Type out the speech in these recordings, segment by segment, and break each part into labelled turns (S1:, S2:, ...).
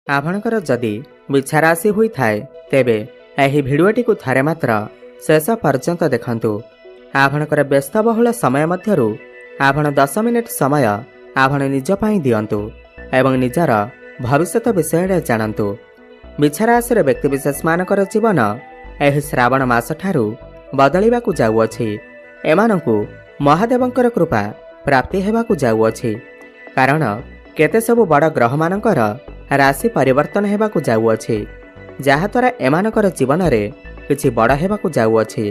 S1: आपणकर जदि विच्छा राशि हुई थाए तेबे एही भिडियोटी को थारे मात्र शेष पर्यंत देखंतु। आपणकर व्यस्तबहुल समय मध्यरु आपण 10 मिनिट समय आपण निज पई दियंतु एवं निजर भविष्यत विषय जानतु। विच्छा राशि व्यक्तिविशेष मानकर जीवन एही श्रावण मास ठारू बदलिबाकु जाउअछि। एमानंकु महादेवंकर कृपा प्राप्ति हेबाकु जाउअछि, कारण केते सबु बड़ ग्रह मानकर राशि परिवर्तन हेबाकु जाउअछि, जहाद्वारा एमानकर जीवन रे किछि बड़ हेबाकु जाउअछि।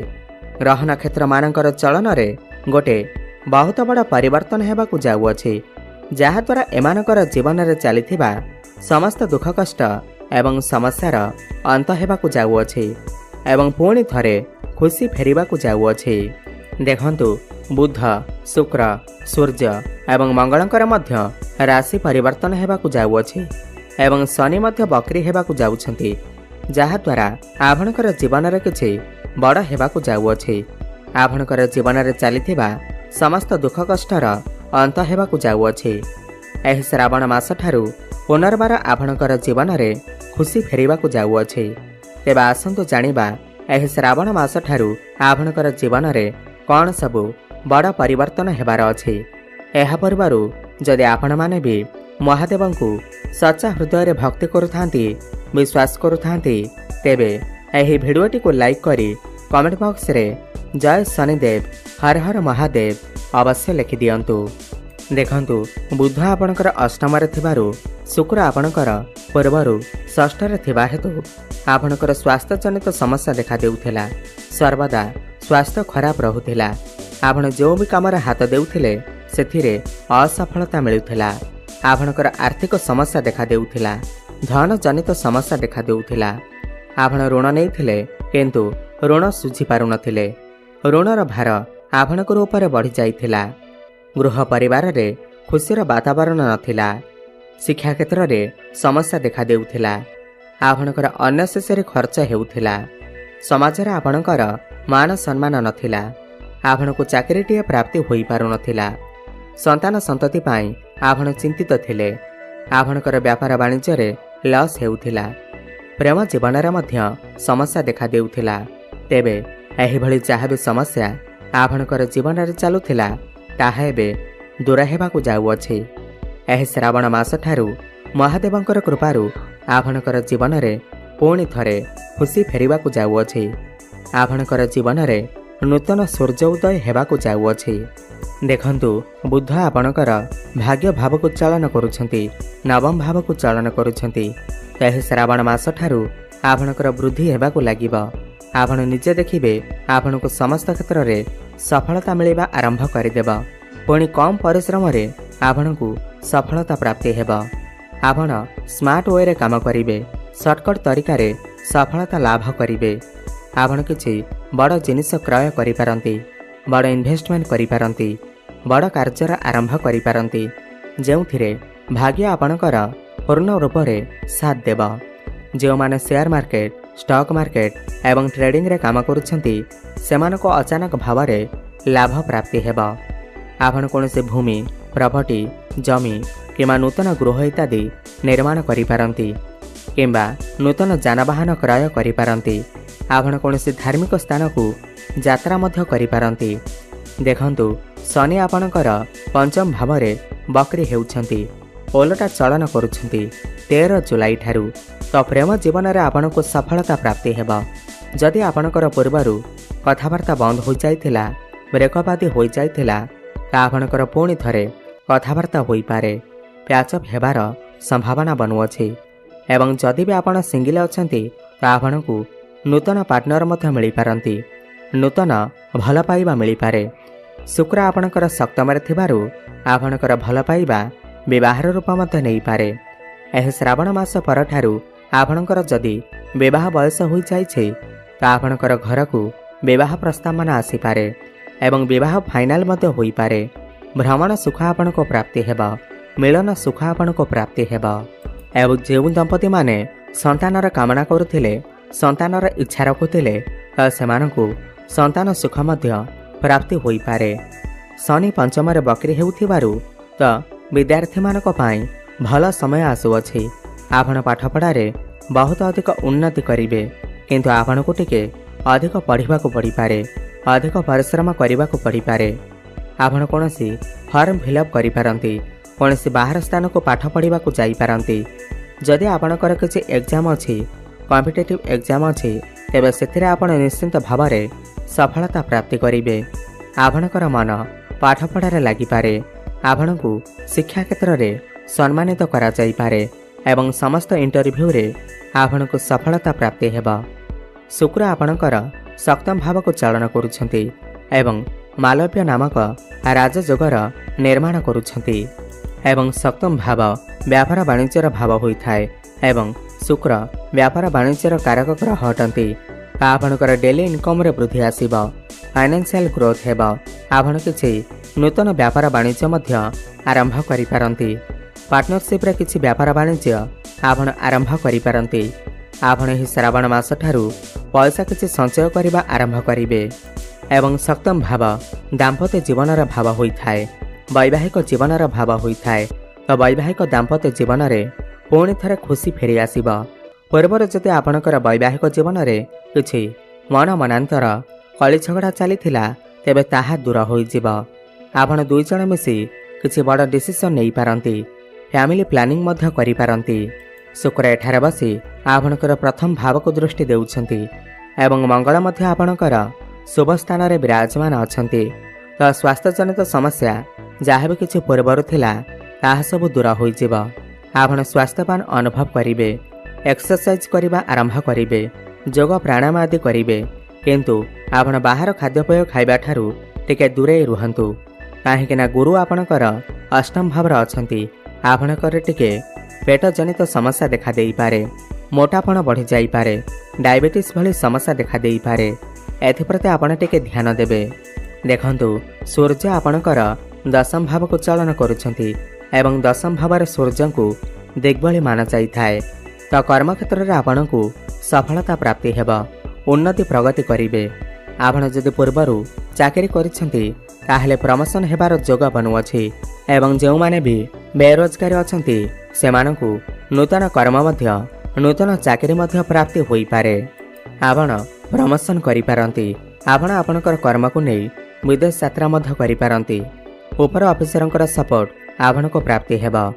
S1: ग्रह नक्षत्र मानकर चलन रे गोटे बहुत बड़ परिवर्तन हेबाकु जाउअछि, जहाद्वारा एमानकर जीवन रे चलिथिबा समस्त दुख कष्ट एवं समस्यार अंत हेबाकु जाउअछि एवं पुणी थरे खुशी फेरिबाकु जाउअछि। देखंतु बुध, शुक्र, सूर्य एवं मंगलंकर मध्य राशि परिवर्तन हेबाकु जाउअछि एवं शनि मध्य बकरी हेबाकु जाउछंती, जहाद्वारा आपणकर जीवन रे किछि बड़ हेबाकु जाउअछि। आपणकर जीवन रे चलिथिबा समस्त दुख कष्टर अंत हेबाकु जाउअछि। एही श्रावण मास ठारू पुनर्बार आपणकर जीवन रे खुशी फेरिबाकु जाउअछि। तेबे आसंतु जानिबा एही श्रावण मास ठारू आपणकर जीवन रे कौन सबु बड़ परिवर्तन हेबार अछि। एहा परिवारु जदि आपण माने भी महादेवंकु सच्चा हृदय रे भक्ति करुथांती, विश्वास करुथांती, तेबे एही भिडियोटी को लाइक करी कमेंट बॉक्स रे जय शनिदेव हर हर महादेव अवश्य लिखि दियंतु। देखंतु बुध आपणकर अष्टम रे थिबारु शुक्र आपणकर पूर्वरु षष्ठ रे थिबा हेतु आपणकर स्वास्थ्य जनित समस्या देखा देउथिला। सर्वदा स्वास्थ्य खराब रहुथिला। आपण जो भी काम हाथ देउथिले सेथिरे असफलता मिलुथिला। आपणकर आर्थिक समस्या देखा देउथिला। धन जनित समस्या देखा देउथिला। आपण ऋण नेइथिले किंतु ऋण सुझी पारु नथिले। ऋणर भार आपणकर ऊपर बढ़ी जाइथिला। गृह परिवार रे खुशीर वातावरण नथिला। शिक्षा क्षेत्र रे समस्या देखा देउथिला। आपणकर अननेसेसरी खर्च हेउथिला। समाज रे आपणकर मान सम्मान नथिला। आपणको चाकरीटीए प्राप्ति होई पारु नथिला। संतान संतति पाई आपण चिंतित थिले। आपणकर व्यापार वाणिज्य रे लॉस हेउथिला। प्रेम जीवन रे मध्य समस्या देखा देउथिला। तेबे एही भली जहा भी समस्या आपणकर जीवन रे चालुथिला ताहा एबे दूर हेबाकु जाउअछि। एही श्रावण मास ठारू महादेवंकर कृपारू आपणकर जीवन रे पुणी थरे खुशी फेरिबाकु जाउअछि। आपणकर जीवन रे नूतन सूर्य उदय हेबाकु जाउअछि। देखंतु बुध आपणकर भाग्य भाव को चालन करुछंती, नवम भाव को चालन करुछंती। एही श्रावण मास ठारू आपणकर वृद्धि हेबाकु लागिबो। आपण निजे देखिबे आपणको समस्त क्षेत्र रे सफलता मिलिबा आरंभ करिदेब। पुणी कम परिश्रम रे आपणको सफलता प्राप्ति हेबो। आपण स्मार्ट वे रे काम करिवे। शॉर्टकट तरीका रे सफलता लाभ करिवे। आपण किछि बड़ जिनिस क्रय करि पारंती, बड़ इन्वेस्टमेंट करि पारंती, बड़ कार्यर आरंभ करि पारंती, जेउथिरे भाग्य आपणकर पूर्ण रूप रे साथ देब। जो माने शेयर मार्केट, स्टॉक मार्केट एवं ट्रेडिंग रे काम करुछंती सेमानको अचानक भाव रे लाभ प्राप्ति हेबो। आपण कोनसे भूमि, प्रॉपर्टी, जमी किमा नूतन गृह इत्यादि निर्माण करि पारंती, किंबा नूतन जानवाहन क्रय करि पारंती। आपण कोनसे धार्मिक स्थान को यात्रा मध्य करि पारंती। देखंतु शनि आपणकर पंचम भाव रे बकरी हेउछंती, ओलटा चलन करुछंती 13 जुलाई ठारू। तो प्रेम जीवन रे आपनको सफलता प्राप्ति हेबो। जदि आपणकर पूर्वरु कथावार्ता बंद हो जाइथिला, ब्रेकअप आदि हो जाइथिला, ता आपणकर पुणी थरे कथावार्ता होई पारे, प्याचअप हेबार संभावना बनुअछि। एवं जदि भी आपण सिंगल अछंती ता आपणकु नूतन पार्टनर मध्य मिली पारंती, नूतन भल पाइबा मिली पारे। शुक्र आपणकर सप्तम रे थिबारु आपणकर भल पाइबा विवाहर रूप मध्य नै पारे। एही श्रावण मास पर ठारू आपणकर जदि विवाह बयस होई जाइछे ता आपणकर घर को विवाह प्रस्ताव मान आसी पारे एवं विवाह फाइनल मध्य होई पारे। भ्रमण सुख आपणको प्राप्ति हेबा। मिलन सुख आपणको प्राप्ति हेबा। एवं जेउ दंपति माने संतानर कामना करुथिले, संतानर इच्छा रखुथिले, सेमानकु संतान सुख मध्य प्राप्ति होई पारे। शनि पंचम रे बकरी हेउथिबारु तो विद्यार्थी मानक पाई भल समय आसुअछि। आपण पाठपढ़ारे बहुत अधिक उन्नति करेंगे किंतु आपण को टिके अधिक पढ़ा पड़ पारे अधिक परिश्रम करने को पड़ पारे। आपण कौन फॉर्म फिलअप करें कौन बाहर स्थान को पाठ पढ़ा जापारती। जदि आपणकर किसी एग्जाम अच्छी कॉम्पिटिटिव एग्जाम अच्छी तेबे से आपण निश्चिंत भाव में सफलता प्राप्ति करेंगे। आपणकर मन पाठपढ़ारे लगिपारे आपण को शिक्षा क्षेत्र में सम्मानित करा जाई पारे एवं समस्त इंटरव्यू रे आपण को सफलता प्राप्ति हेबा। शुक्र आपणकर सप्तम भाव को चालन करुछंती एवं मालव्य नामक राजयोगर निर्माण करुछंती एवं सप्तम भाव व्यापार वाणिज्यर भाव होइथाय एवं शुक्र व्यापार वाणिज्यर कारक ग्रह हटंती। आपणकर डेली इनकम रे वृद्धि आसीबा, फाइनेंशियल ग्रोथ हेबा। आपण किछि नूतन व्यापार वाणिज्य मध्य आरंभ करि पारंती। पार्टनरशिप रे किछि व्यापार वाणिज्य आपण आरंभ करि पारंती। आपण ही श्रावण मास ठारू पैसा किछि संचय करिबा आरंभ करिवे एवं सप्तम भाव दाम्पत्य जीवनर भाव होइथाय, वैवाहिक जीवनर भाव होइथाय। तो वैवाहिक दाम्पत्य जीवन में पुणी थरे खुशी फेरी आसीबा। पूर्वर जदि आपणकर वैवाहिक जीवन में किछि मन मनांतर कली झगड़ा चलीथिला तेबे ताहा दूर होइजिबा। आपण दुई जण मिसी किछि बड़ डिसिजन नै पारंती, फैमिली प्लानिंग मध्य करि पारंती। शुक्र एठारे बसी आपणकर प्रथम भाव को दृष्टि देउछंती एवं मंगल मध्य आपणकर शुभ स्थान रे विराजमान अछंती। तो स्वास्थ्य जनित समस्या जहाँ भी किछि पूर्वर थिला ताहा सब दूर होइजिबा। आपण स्वास्थ्यवान अनुभव करिवे, एक्सरसाइज करिबा आरंभ करिवे, जोग प्राणायाम आदि करिवे। किंतु आपण बाहर खाद्यपेय खाइबा ठारू टिके दूरे रुहंतु काहेकिना गुरु आपणकर अष्टम भाव अछंती। आपणकर टिके पेट जनित समस्या देखा देई पारे, मोटापण बढ़ी जाई पारे, डायबिटीज भली समस्या देखा देई पारे। एथिप्रति आपण टिके ध्यान देबे। देखंतु सूर्य आपणकर दशम भाव को चलन करुछंती एवं दशम भाव सूर्य को दिग्बली माना जाइथाय। तो कर्म क्षेत्र में आपण को सफलता प्राप्ति हेबा, उन्नति प्रगति करिवे। आपण जदि पूर्वरु चाकरी करिछंती ताहले प्रमोशन हेबार जोग बनुअछि एवं जो माने भी बेरोजगार अछंती सेमानकु नूतन कर्म मध्य नूतन चाकरी मध्य प्राप्ति होई पारे। आपण प्रमोशन करि पारंती। आपण आपणकर कर्म को नै विदेश यात्रा मध्य करि पारंती। ऊपर ऑफिसरंकर सपोर्ट आपण को प्राप्ति हेबा।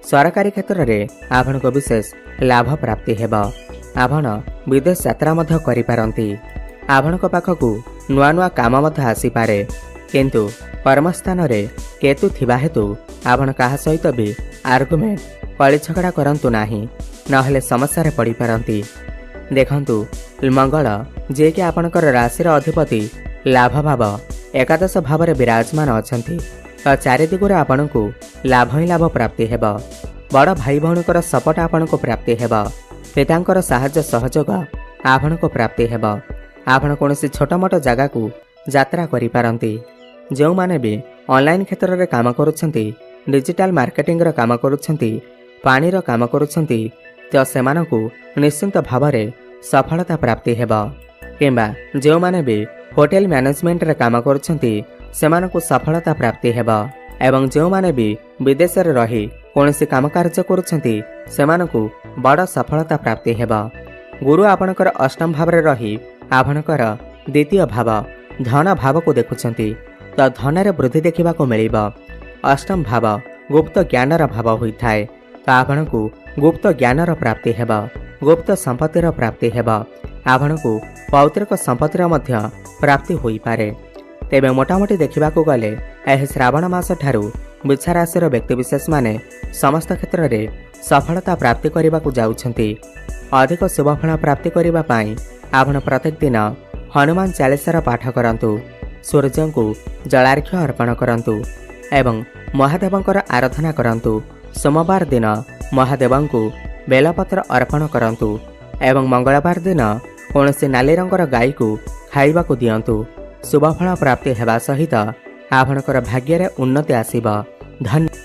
S1: सरकारी क्षेत्र में आपण को विशेष लाभ प्राप्ति हेबा। आपण विदेश यात्रा मध्य करि पारंती। आपण को पाखकु नुआ नुआ काम मध्य आसी पारे। किंतु कर्मस्थान रे केतु थिबा हेतु आपण काहा सहित भी आर्गुमेंट कली झगड़ा करंतु नाही, नहले समस्या रे पड़ी पारंती। देखंतु मंगल जे कि आपणकर राशि अधिपति लाभ भाव एकादश भाव में विराजमान अछंती। तो चारि दिगुरे आपण को लाभ ही लाभ प्राप्ति हेबा। बड़ भाई भौणीकर सपोर्ट आपण को प्राप्ति हेबा। पितांकर साहाय्य सहयोग आपण को प्राप्ति हेबा। आपण कोनोसी छोट मोट जगह को यात्रा करि पारंती। जो माने भी ऑनलाइन क्षेत्र में काम करुछंती, डिजिटल मार्केटिंग रो काम करुछंती, पानी रो काम करुछंती, तो सेमानकु निश्चिंत भाव में सफलता प्राप्ति हेबा। किंबा जो माने भी होटल मैनेजमेंट रे काम करुछंती सेमानकु सफलता प्राप्ति हेबा। एवं जो माने भी विदेश रे रही कोनोसी काम कार्य करुछंती सेमानकु बड़ सफलता प्राप्ति हेबा। गुरु आपणकर अष्टम भाव रे रही आपणकर द्वितीय भाव धन भाव को देखुछंती। तो धन रे वृद्धि देखा मिलिबा। अष्टम भाव गुप्त ज्ञानर भाव होइथाय। तो आपणकु गुप्त ज्ञानर प्राप्ति हेबा, गुप्त संपत्तिर प्राप्ति हेबा। आपणकु पौत्रिक संपत्तिर मध्य प्राप्ति होई पारे। तेबे मोटामोटी देखा गले एह श्रावण मास ठारू वृषा राशि व्यक्तिविशेष माने समस्त क्षेत्र में सफलता प्राप्ति करने को जाउछंती। अधिक शुभफल प्राप्ति करने पाई आपण प्रत्येक दिन हनुमान चालीसार पाठ करंतु, सूर्य को जलार्घ्य अर्पण करंतु एवं महादेवंकर आराधना करंतु। सोमवार दिन महादेव को बेलपत्र अर्पण करंतु एवं मंगलवार दिन कौनसी नाली रंगर गाई को खाइबा को दियंतु। शुभफल प्राप्ति हेबा सहित आपणकर भाग्य रे उन्नति आसीबा। धन्यवाद।